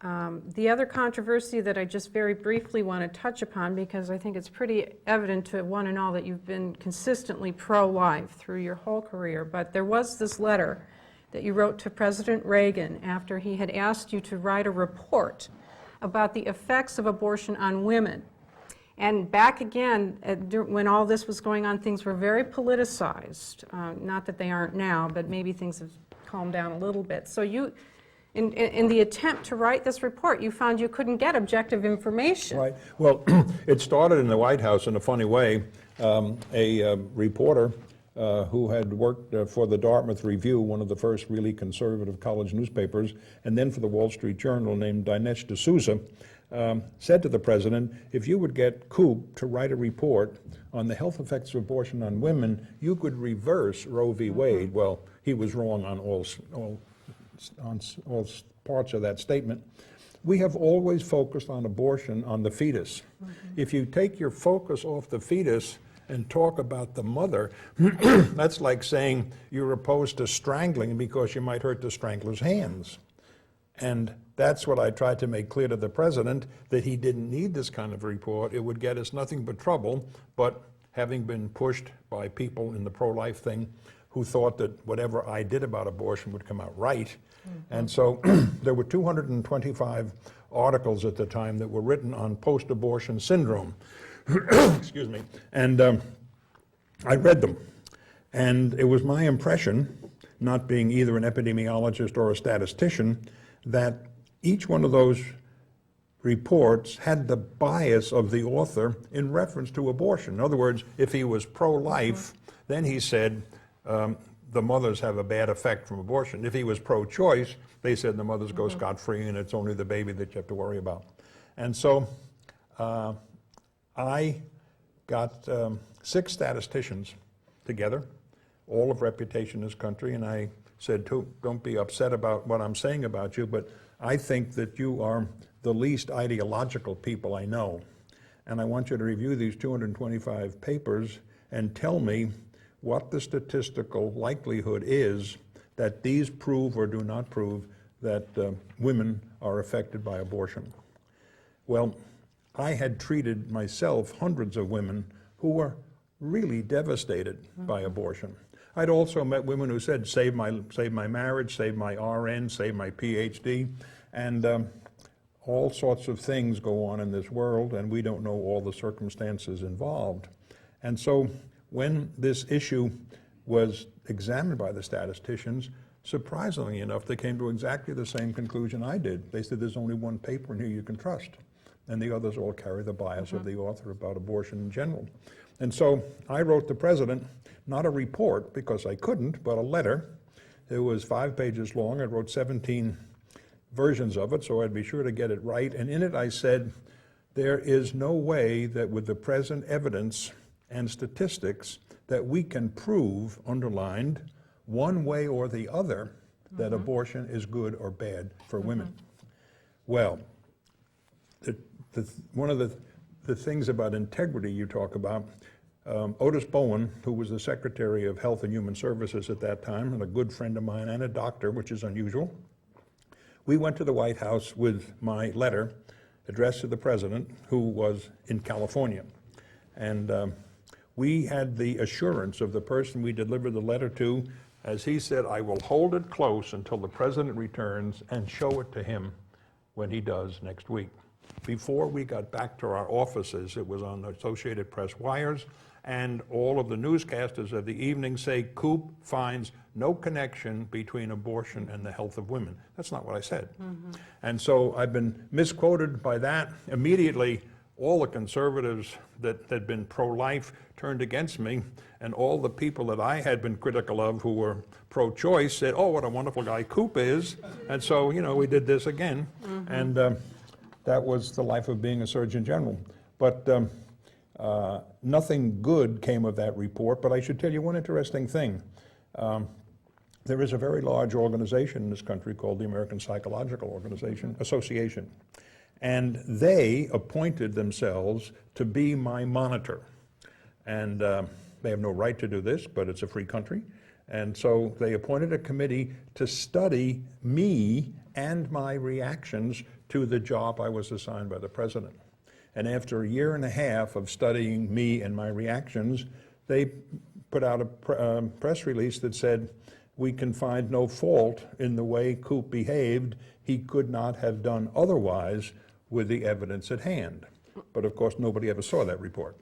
The other controversy that I just very briefly want to touch upon, because I think it's pretty evident to one and all that you've been consistently pro-life through your whole career, but there was this letter that you wrote to President Reagan after he had asked you to write a report about the effects of abortion on women. And back again, when all this was going on, things were very politicized. Not that they aren't now, but maybe things have calmed down a little bit. So you, in the attempt to write this report, you found you couldn't get objective information. Right. Well, it started in the White House in a funny way. A reporter who had worked for the Dartmouth Review, one of the first really conservative college newspapers, and then for the Wall Street Journal, named Dinesh D'Souza, said to the president, if you would get Koop to write a report on the health effects of abortion on women, you could reverse Roe v. Wade. Well, he was wrong on all parts of that statement. We have always focused on abortion on the fetus. If you take your focus off the fetus and talk about the mother, that's like saying you're opposed to strangling because you might hurt the strangler's hands. And that's what I tried to make clear to the president, that he didn't need this kind of report. It would get us nothing but trouble, but having been pushed by people in the pro-life thing who thought that whatever I did about abortion would come out right. And so there were 225 articles at the time that were written on post-abortion syndrome. Excuse me. And I read them. And it was my impression, not being either an epidemiologist or a statistician, that each one of those reports had the bias of the author in reference to abortion. In other words, if he was pro-life, then he said the mothers have a bad effect from abortion. If he was pro-choice, they said the mothers go scot-free and it's only the baby that you have to worry about. And so I got 6 statisticians together, all of reputation in this country, and I said, don't be upset about what I'm saying about you, but I think that you are the least ideological people I know. And I want you to review these 225 papers and tell me what the statistical likelihood is that these prove or do not prove that women are affected by abortion. Well, I had treated myself hundreds of women who were really devastated by abortion. I'd also met women who said, save my marriage, save my RN, save my PhD, and all sorts of things go on in this world, and we don't know all the circumstances involved. And so when this issue was examined by the statisticians, surprisingly enough, they came to exactly the same conclusion I did. They said there's only one paper in here you can trust, and the others all carry the bias of the author about abortion in general. And so I wrote the president, not a report, because I couldn't, but a letter. It was 5 pages long. I wrote 17 versions of it, so I'd be sure to get it right. And in it I said, there is no way that with the present evidence and statistics that we can prove, underlined, one way or the other, that abortion is good or bad for women. Well, one of the things about integrity you talk about, Otis Bowen, who was the Secretary of Health and Human Services at that time, and a good friend of mine and a doctor, which is unusual, we went to the White House with my letter addressed to the president, who was in California. And we had the assurance of the person we delivered the letter to, as he said, I will hold it close until the president returns and show it to him when he does next week. Before we got back to our offices, it was on the Associated Press wires, and all of the newscasters of the evening say, Koop finds no connection between abortion and the health of women. That's not what I said. And so I've been misquoted by that. Immediately, all the conservatives that had been pro-life turned against me, and all the people that I had been critical of who were pro-choice said, oh, what a wonderful guy Koop is. And so, you know, we did this again. And that was the life of being a Surgeon General. But nothing good came of that report, but I should tell you one interesting thing. There is a very large organization in this country called the American Psychological Association, and they appointed themselves to be my monitor. And They have no right to do this, but it's a free country. And so they appointed a committee to study me and my reactions to the job I was assigned by the president. And after a year and a half of studying me and my reactions, they put out a press release that said, we can find no fault in the way Koop behaved. He could not have done otherwise with the evidence at hand. But of course, nobody ever saw that report.